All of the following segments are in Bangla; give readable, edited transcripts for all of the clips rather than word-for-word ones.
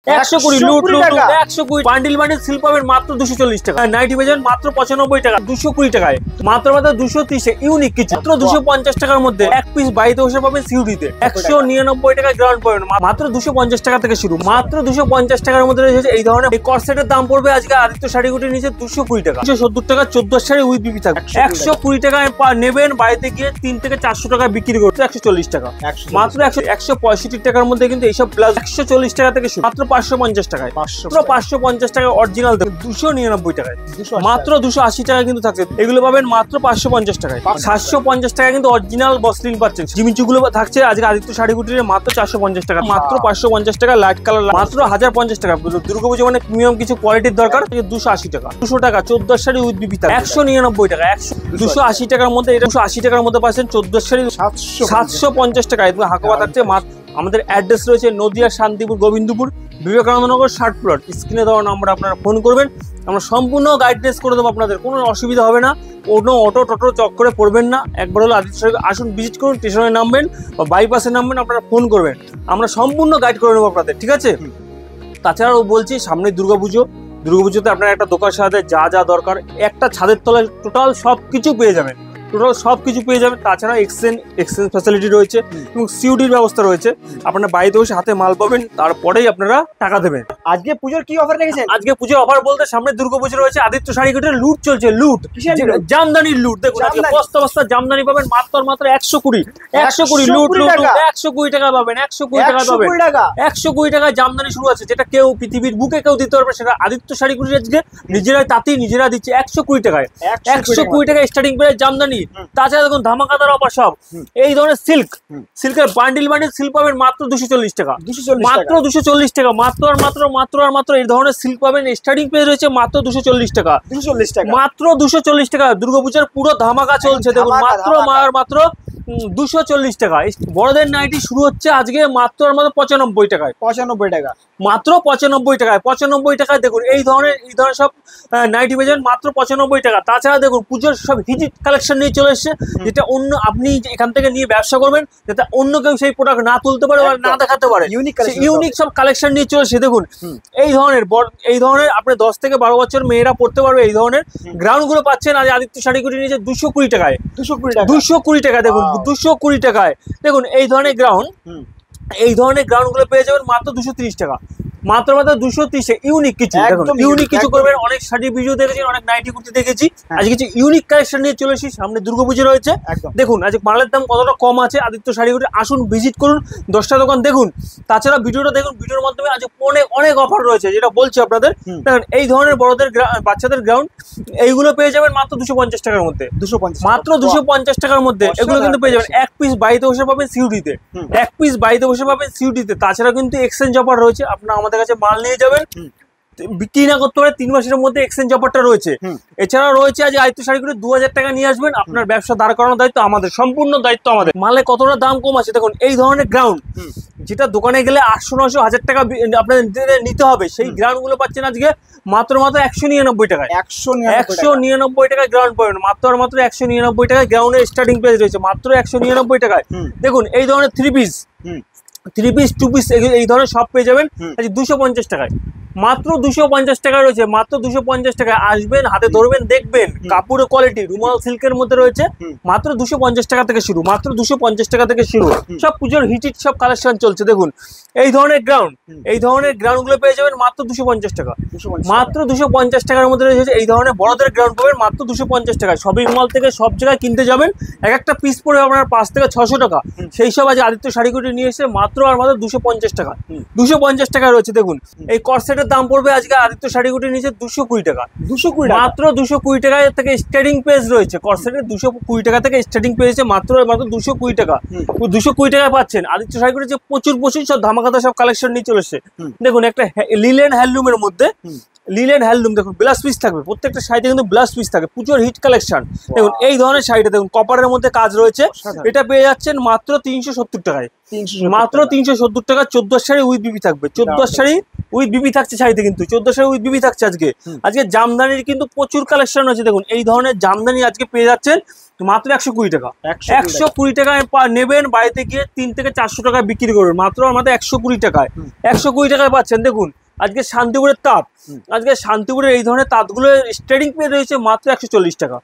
120 লুট লুট 120 বান্ডিল বান্ডিল সিল পাবেন মাত্র 240 টাকা। নাইটি পেয়েছেন মাত্র 95 টাকা 220 টাকায়, মাত্র মাত্র 230 ইউনিক কিছু মাত্র 250 টাকার মধ্যে এক পিস বাড়িতে বসে পাবেন সিউডিতে 199 টাকা গ্রাউন্ড পাবেন মাত্র 250 টাকা থেকে শুরু। মাত্র 250 টাকার মধ্যে রয়েছে এই ধরনের এই কর্সেটের দাম পড়বে আজকে আদিত্য শাড়িগুটির নিচে 220 টাকা 270 টাকা 14 শাড়ি উইথ বিবি থাকবে 120 টাকায় নেবেন, বাড়িতে গিয়ে 3 থেকে 400 টাকা বিক্রি করতে 140 টাকা মাত্র 165 টাকার মধ্যে কিন্তু এইসব ব্লাউজ 140 টাকা থেকে শুরু মাত্র 550 টাকায় 550 টাকা অরিজিনাল 299 টাকায় মাত্র 280 টাকা কিন্তু থাকছে। এগুলো পাবেন মাত্র 550 টাকায় 750 টাকা কিন্তু অরিজিনাল বসলিন পাচ্ছেন। জিমিচুগুলো থাকছে আজকে আদিত্য শাড়িগুটির মাত্র 450 টাকা মাত্র 550 টাকা লাইট কালার মাত্র 1050 টাকা। দুর্গাপুজো মানে প্রিমিয়াম কিছু কোয়ালিটির দরকার 280 টাকা 200 টাকা 14 শাড়ি উইথ বিবি থাকবে 199 টাকা 280 টাকার মধ্যে এটা 280 টাকার মধ্যে পাচ্ছেন 14 শাড়ি 750 টাকা। এগুলো হাকোয়া থাকছে মাত্র। আমাদের অ্যাড্রেস রয়েছে নদিয়া শান্তিপুর গোবিন্দপুর বিবেকানন্দনগর 60 প্লট। স্ক্রিনে দেওয়া নাম্বারে আপনারা ফোন করবেন, আমরা সম্পূর্ণ গাইডেন্স করে দেবো, আপনাদের কোনো অসুবিধা হবে না। কোনো অটো টোটো চক্করে পড়বেন না। একবার হলো আদিত্য শাড়ি আসুন, ভিজিট করুন, স্টেশনে নামবেন বা বাইপাসে নামবেন, আপনারা ফোন করবেন, আমরা সম্পূর্ণ গাইড করে নেবো আপনাদের, ঠিক আছে। তাছাড়াও বলছি সামনে দুর্গাপুজোতে আপনার একটা দোকান সাজাতে যা যা দরকার একটা ছাদের তলায় টোটাল সবকিছু পেয়ে যাবেন, তাছাড়া এক্সচেঞ্জ ফ্যাসিলিটি রয়েছে এবং সিউডির ব্যবস্থা রয়েছে। আপনারা বাড়িতে বসে হাতে মাল পাবেন, তারপরেই আপনারা টাকা দেবেন। আজকে পুজোর কি অফার রেখেছেন? আজকে পুজোর অফার বলতে সামনে দুর্গাপুজো রয়েছে, আদিত্য শাড়িগুটির লুট চলছে, লুট জামদানির লুট। দেখুন আজকে বস্তা বস্তা জামদানি পাবেন মাত্র 120 লুট লুট 120 টাকা পাবেন 120 টাকা পাবেন 120 টাকায় জামদানি শুরু আছে, যেটা কেউ পৃথিবীর বুকে কেউ দিতে পারবে সেটা আদিত্য শাড়িগুটি আজকে নিজেরা দিচ্ছে 120 টাকায় 120 টাকায় স্টার্টিং প্রাইস জামদানি। তাছাড়া দেখুন ধামাকাদার অফার সব এই ধরনের সিল্কের বান্ডিল সিল্ক পাবেন মাত্র 240 টাকা মাত্র 240 টাকা মাত্র এই ধরনের সিল্ক পাবেন স্টার্টিং প্রাইস রয়েছে মাত্র 240 টাকা মাত্র 240 টাকা। দুর্গাপূজার পুরো ধামাকা চলছে দেখুন মাত্র 240 টাকা। বড়দের নাইটি শুরু হচ্ছে আজকে মাত্র 95 টাকায় মাত্র 95 টাকায় দেখুন এই ধরনের সব নাইটি পেয়েছেন মাত্র 95 টাকা। তাছাড়া দেখুন পুজোর সব হিট কালেকশন নিয়ে চলে এসছে, যেটা অন্য আপনি এখান থেকে নিয়ে ব্যবসা করবেন যাতে অন্য কেউ সেই প্রোডাক্ট না তুলতে পারে বা না দেখাতে পারে, ইউনিক সব কালেকশন নিয়ে চলে এসছে। দেখুন এই ধরনের আপনি 10 থেকে 12 বছর মেয়েরা পড়তে পারবে এই ধরনের গ্রাউন্ড গুলো পাচ্ছেন আজ আদিত্য শাড়িগুটি নিচে 220 টাকায় 220 টাকা দেখুন 220 টাকায়। দেখুন এই ধরনের গ্রাউন্ড গুলো পেয়ে যাবেন মাত্র 230 টাকা মাত্র 230 ইউনিক কিছু করবেন। অনেক শাড়ি ভিডিও দেখেছি, অনেক নাইটি কুর্তি দেখেছি, আজকে কিছু ইউনিক কালেকশন নিয়ে চলে এসেছি। সামনে দুর্গাপুজো রয়েছে, দেখুন আজকে মালের দাম কতটা কম আছে। আদিত্য শাড়িগুটি আসুন, ভিজিট করুন, 10টা দোকান দেখুন। তাছাড়া ভিডিওটা দেখুন, ভিডিওর মাধ্যমে আজকে অনেক অফার রয়েছে, যেটা বলছি আপনাদের। দেখুন এই ধরনের বড়দের বাচ্চাদের গ্রাউন্ড এইগুলো পেয়ে যাবেন মাত্র 250 টাকার মধ্যে মাত্র 250 টাকার মধ্যে এগুলো কিন্তু পেয়ে যাবেন। এক পিস বাড়িতে বসে পাবেন সিউডিতে তাছাড়া কিন্তু এক্সচেঞ্জ অফার রয়েছে, আপনারা আমাদের কাছে মাল নিয়ে যাবেন, বিক্রি না করতে পারে 3 মাসের মধ্যে এক্সচেঞ্জ অফারটা রয়েছে। এছাড়া রয়েছে আজ আদিত্য শাড়িগুলো 2000 টাকা নিয়ে আসবেন, আপনার ব্যবসা দাঁড় করানোর দায়িত্ব আমাদের, সম্পূর্ণ দায়িত্ব আমাদের। মালে কতটা দাম কম আছে দেখুন এই ধরনের গ্রাউন্ড, যেটা দোকানে গেলে 800-900 1000 টাকা আপনাদের নিতে হবে, সেই গ্রাউন্ড গুলো পাচ্ছেন আজকে মাত্র 199 টাকায় 199 টাকায় গ্রাউন্ড পাবেন মাত্র 199 টাকায়। গ্রাউন্ডের স্টার্টিং প্রাইস রয়েছে মাত্র 199 টাকায়। দেখুন এই ধরনের 3 পিস 2 পিস এই ধরনের সব পেয়ে যাবেন আজকে 250 টাকায় মাত্র 250 টাকা রয়েছে মাত্র 250 টাকায়। আসবেন, হাতে ধরবেন, দেখবেন কাপড়ের কোয়ালিটি রুমাল সিল্কের মধ্যে রয়েছে মাত্র 250 টাকা থেকে শুরু মাত্র 250 টাকা থেকে শুরু। সব পুজোর হিট সব কালেকশন চলছে। দেখুন এই ধরনের গ্রাউন্ড গুলো পেয়ে যাবেন মাত্র 250 টাকা মাত্র 250 টাকার মধ্যে রয়েছে। এই ধরনের বড়দের গ্রাউন্ড পাবেন মাত্র 250 টাকা। শপিং মল থেকে সব জায়গায় কিনতে যাবেন, একটা পিস পড়বে আপনার 5 থেকে 600 টাকা, সেই সব আজ আদিত্য শাড়িগুটি নিয়ে এসে মাত্র 250 টাকা 250 টাকা রয়েছে। দেখুন এই কর্সেটের দাম পড়বে আজকে আদিত্য শাড়িগুটির নিচে 220 টাকা মাত্র 220 টাকা থেকে স্টার্টিং প্রাইস রয়েছে। কর্সেটের 220 টাকা থেকে স্টার্টিং প্রাইস মাত্র 220 টাকা 220 টাকায় পাচ্ছেন আদিত্য শাড়িগুটির যে প্রচুর সব ধামাকাদার সব কালেকশন নিয়ে চলে এসেছে। দেখুন একটা লিলেন হ্যান্ডলুমের মধ্যে দেখুন ব্লাউজ পিস থাকবে, প্রত্যেকটা শাড়িতে কিন্তু ব্লাউজ পিস থাকে, প্রচুর হিট কালেকশন। দেখুন এই ধরনের শাড়িটা দেখুন কপারের মধ্যে কাজ রয়েছে, এটা পেয়ে যাচ্ছেন মাত্র 370 টাকায় মাত্র 370 টাকা। 14 শাড়ি উইথ বিবি থাকবে 14 শাড়ি উইথ বিবি থাকছে শাড়িতে, কিন্তু 1400 উইথ বিবি থাকছে আজকে। আজকে জামদানির কিন্তু প্রচুর কালেকশন আছে, দেখুন এই ধরনের জামদানি আজকে পেয়ে যাচ্ছেন মাত্র 120 টাকা। 120 টাকায় নেবেন, বাড়িতে গিয়ে 3 থেকে 400 টাকায় বিক্রি করবেন, মাত্র আমাদের 120 টাকায়। 120 টাকায় পাচ্ছেন। দেখুন আজকে শান্তিপুরের তাঁত, আজকে শান্তিপুরের এই ধরনের তাঁতগুলো স্ট্রেডিং পেয়ে রয়েছে মাত্র 140 টাকা,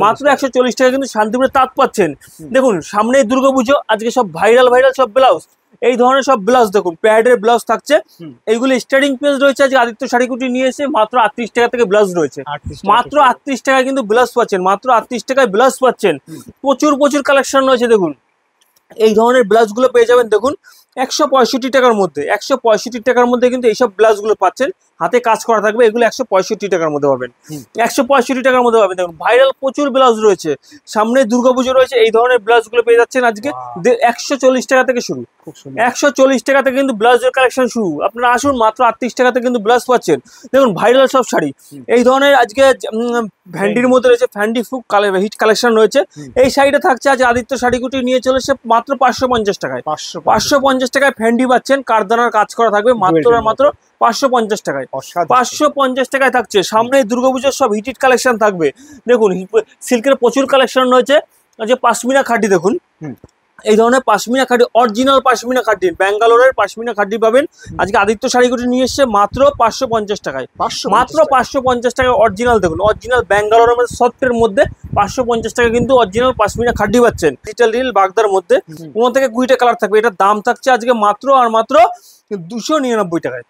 মাত্র 140 টাকা কিন্তু শান্তিপুরের তাঁত পাচ্ছেন। দেখুন সামনে দুর্গাপুজো, আজকে সব ভাইরাল সব ব্লাউজ, এই ধরনের সব ব্লাউজ দেখুন, প্যাডের ব্লাউজ থাকছে, এইগুলো স্টার্টিং প্রাইস রয়েছে আজকে আদিত্য শাড়িকুটি নিয়ে এসে মাত্র 38 টাকা থেকে ব্লাউজ রয়েছে, মাত্র 38 টাকায় কিন্তু ব্লাউজ পাচ্ছেন, মাত্র 38 টাকায় ব্লাউজ পাচ্ছেন। প্রচুর কালেকশন রয়েছে। দেখুন এই ধরনের ব্লাউজগুলো পেয়ে যাবেন দেখুন 165 টাকার মধ্যে, 165 টাকার মধ্যে কিন্তু এইসব ব্লাউজগুলো পাচ্ছেন, হাতে কাজ করা থাকবে, এগুলো 165 টাকার মধ্যে পাবেন, 165 টাকার মধ্যে পাবেন। দেখুন ভাইরাল প্রচুর ব্লাউজ রয়েছে, সামনে দুর্গাপুজো রয়েছে, এই ধরনের ব্লাউজগুলো পেয়ে যাচ্ছেন আজকে 140 টাকা থেকে শুরু, 140 টাকা থেকে কিন্তু ব্লাউজের কালেকশন শুরু। আপনারা আসুন, মাত্র 38 টাকা থেকে কিন্তু ব্লাউজ পাচ্ছেন। দেখুন ভাইরাল সব শাড়ি, এই ধরনের আজকে ভ্যান্ডির মধ্যে রয়েছে, ফ্যান্ডি ফুক হিট কালেকশন রয়েছে। এই শাড়িটা থাকছে আজ আদিত্য শাড়িকুটি নিয়ে চলেছে মাত্র 550 টাকায়, 550 টাকায় ফ্যান্ডি পাচ্ছেন, কারদানার কাজ করা থাকবে, মাত্র 550 টাকায়, 550 টাকায় থাকছে। সামনে দুর্গাপুজোর সব হিট কালেকশন থাকবে। দেখুন সিল্কের প্রচুর কালেকশন রয়েছে, যে পাশমিনা খাঁটি, দেখুন এই ধরনের পাশমিনা খাঁটি, অরিজিনাল পাশমিনা খাঁটি, ব্যাঙ্গালোরের পাশমিনা খাঁটি পাবেন আজকে আদিত্য শাড়িকুটি নিয়ে এসছে মাত্র 550 টাকায়, মাত্র 550 টাকায় অরিজিনাল। দেখুন অরিজিনাল ব্যাঙ্গালোরের সফটের মধ্যে 550 টাকা কিন্তু অরিজিনাল পাশমিনা খাঁটি পাচ্ছেন, ডিজিটাল রিল বাগদার মধ্যে, 15 থেকে 20টা কালার থাকবে। এটার দাম থাকছে আজকে মাত্র আর মাত্র 299 টাকায়,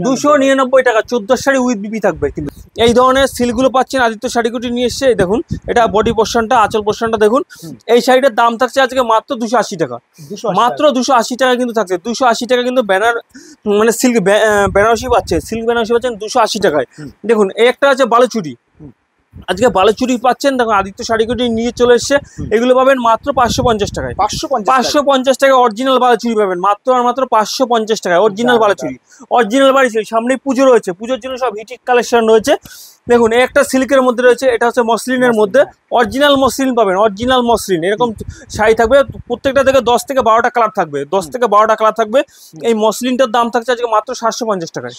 299 টাকা। 14 শাড়ি উইথ বিবি থাকবে কিন্তু। এই ধরনের সিলগুলো পাচ্ছেন আদিত্য শাড়িকুটি নিয়ে এসছে। দেখুন এটা বডি পোর্শনটা, আঁচল পোর্শনটা দেখুন। এই শাড়িটার দাম থাকছে আজকে মাত্র 280 টাকা, মাত্র 280 টাকা কিন্তু থাকছে। 280 টাকা কিন্তু ব্যানার মানে সিল্ক বেনারসি পাচ্ছে, সিল্ক বেনারসি পাচ্ছেন 280 টাকায়। দেখুন এই একটা আছে বালুচুরি, আজকে বালুচুরি পাচ্ছেন, দেখুন আদিত্য শাড়িকুটি নিয়ে চলে এসছে, এগুলো পাবেন মাত্র 550 টাকায়, 550 টাকায় অরিজিনাল বালুচুরি পাবেন, মাত্র আর মাত্র 550 টাকায় অরিজিনাল বালুচুরি, অরিজিনাল বালুচুরি। সামনে পুজো রয়েছে, পুজোর জন্য সব হিট কালেকশন রয়েছে। দেখুন এই একটা সিল্কের মধ্যে রয়েছে, এটা হচ্ছে মসলিনের মধ্যে, অরিজিনাল মসলিন পাবেন, অরিজিনাল মসলিন। এরকম শাড়ি থাকবে, প্রত্যেকটা থেকে 10 থেকে 12টা কালার থাকবে, 10 থেকে 12টা কালার থাকবে। এই মসলিনটার দাম থাকছে আজকে মাত্র 750 টাকায়,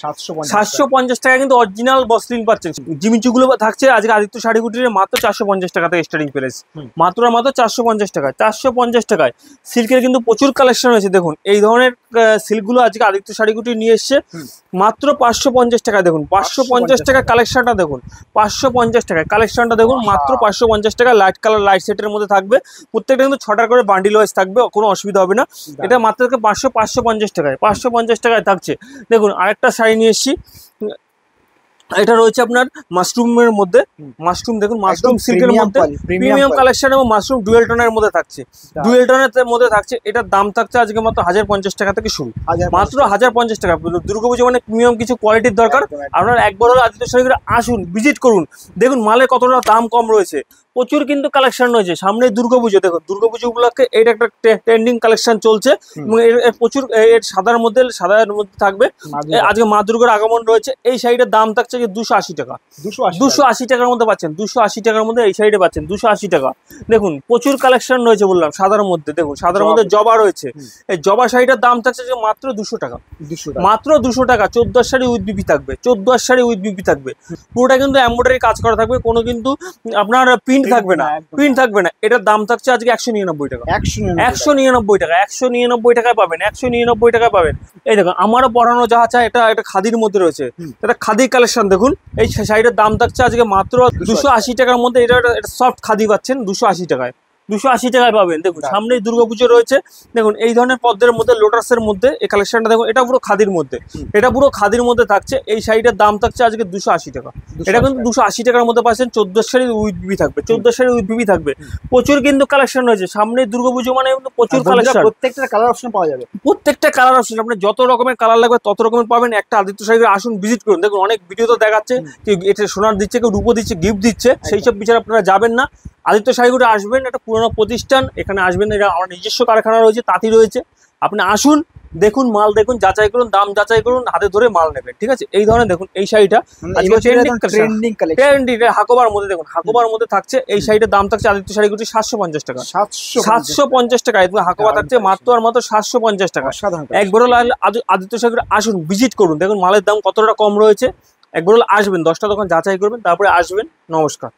750 টাকায় কিন্তু অরিজিনাল মসলিন পাচ্ছেন। জিমিচুগুলো থাকছে আজকে আদিত্য শাড়িকুটির মাত্র 450 টাকা থেকে স্টার্টিং প্রাইস, মাত্র 450 টাকায়, 450 টাকায়। সিল্কের কিন্তু প্রচুর কালেকশন রয়েছে। দেখুন এই ধরনের সিল্কগুলো আজকে আদিত্য শাড়িকুটি নিয়ে এসছে মাত্র 550 টাকায়। দেখুন 550 টাকা কালেকশনটা, দেখুন 550 টাকায় কালেকশনটা দেখুন, মাত্র 550 টাকা। লাইট কালার লাইট সেটের মধ্যে থাকবে, প্রত্যেকটা কিন্তু 6টা করে বান্ডিল ওয়াইজ থাকবে, কোনো অসুবিধা হবে না। এটা মাত্র 550 টাকায়, 550 টাকায় থাকছে। দেখুন আরেকটা শাড়ি নিয়ে এসেছি, এটা রয়েছে আপনার মাশরুমের মধ্যে, মাশরুম দেখুন, মাশরুম সিল্কের মধ্যে প্রিমিয়াম কালেকশন এবং মাশরুম ডুয়েল টোনের মধ্যে থাকছে, ডুয়েল টোনের মধ্যে থাকছে। এটার দাম থাকছে আজকে মাত্র 1050 টাকা থেকে শুরু, মাত্র 1050 টাকা। দুর্গাপুজো মানে প্রিমিয়াম কিছু কোয়ালিটির দরকার, আপনারা একবার হলো আদিত্য শাড়িগুলো আসুন, ভিজিট করুন, দেখুন মালের কতটা দাম কম রয়েছে, প্রচুর কিন্তু কালেকশন রয়েছে। সামনে দুর্গাপুজো, দেখুন দুর্গাপুজো উপলক্ষে এটা একটা ট্রেন্ডিং কালেকশন চলছে এবং এর প্রচুর এর সাদার মধ্যে থাকবে। আজকে মা দুর্গার আগমন রয়েছে। এই শাড়িটার দাম থাকছে 280 টাকা, 280 টাকার মধ্যে পাচ্ছেন, 280 টাকার মধ্যে এই শাড়িটা পাচ্ছেন 280 টাকা। দেখুন প্রচুর কালেকশন রয়েছে বললাম, সাদার মধ্যে দেখুন, সাদার মধ্যে জবা রয়েছে। এই জবা শাড়িটার দাম থাকছে যে মাত্র 200 টাকা, মাত্র 200 টাকা। 14 শাড়ি উইথ বিপি থাকবে, 14 শাড়ি উইথ বিপি থাকবে, পুরোটা কিন্তু এমব্রয়ডারি কাজ করা থাকবে, কোনো কিন্তু আপনার প্রিন্ট থাকবে না, প্রিন্ট থাকবে না। এটার দাম থাকছে আজকে 199 টাকা, 199 টাকা, 199 টাকায় পাবেন, 199 টাকায় পাবেন। এই দেখুন আমারও পরানো যাহা চায়, এটা খাদির মধ্যে রয়েছে, এটা খাদির কালেকশন। দেখুন এই শাড়িটার দাম থাকছে আজকে মাত্র 280 টাকার মধ্যে। এটা সফট খাদি পাচ্ছেন 280 টাকায়, 280 টাকায় পাবেন। দেখুন সামনেই দুর্গাপুজো রয়েছে, দেখুন এই ধরনের পদ্মের মধ্যে লোটাসের মধ্যে এই কালেকশনটা দেখুন, এটা পুরো খাদির মধ্যে, এটা পুরো খাদির মধ্যে থাকছে। এই শাড়িটার দাম থাকছে আজকে 280 টাকা, এটা কিন্তু 280 টাকার মধ্যে পাচ্ছেন। 14 শাড়ি উইথ বিবি থাকবে, 14 শাড়ি উইথ বিবি থাকবে। প্রচুর কিন্তু কালেকশন রয়েছে, সামনে দুর্গাপুজো মানে প্রচুর কালেকশন, প্রত্যেকটা কালার অপশন পাওয়া যাবে, প্রত্যেকটা কালার অপশন আপনি যত রকমের কালার লাগবে তত রকমের পাবেন। একটা আদিত্য শাড়ি আসুন, ভিজিট করুন। দেখুন অনেক ভিডিও তো দেখাচ্ছে যে এটা সোনার দিচ্ছে, কেউ রূপো দিচ্ছে, গিফট দিচ্ছে, সেই সব বিচার আপনারা যাবেন না। আদিত্য শাড়িগুলো আসবেন, একটা পুরোনো প্রতিষ্ঠান, এখানে আসবেন, এটা আমার নিজস্ব কারখানা রয়েছে, তাঁতি রয়েছে, আপনি আসুন, দেখুন মাল, দেখুন যাচাই করুন, দাম যাচাই করুন, হাতে ধরে মাল নেবেন, ঠিক আছে। এই ধরনের দেখুন এই শাড়িটা আজকে ট্রেন্ডিং হাকোবার মধ্যে, দেখুন হাকোবার মধ্যে থাকছে এই শাড়িটার দাম থাকছে আদিত্য শাড়িগুটি 750 টাকা, 750 টাকা। একদম হাকোবা থাকছে মাত্র আর মাত্র 750 টাকা। একবার হলো আদিত্য শাড়িগুলো আসুন, ভিজিট করুন, দেখুন মালের দাম কতটা কম রয়েছে। একবার হলো আসবেন, 10টা দোকান যাচাই করবেন, তারপরে আসবেন। নমস্কার।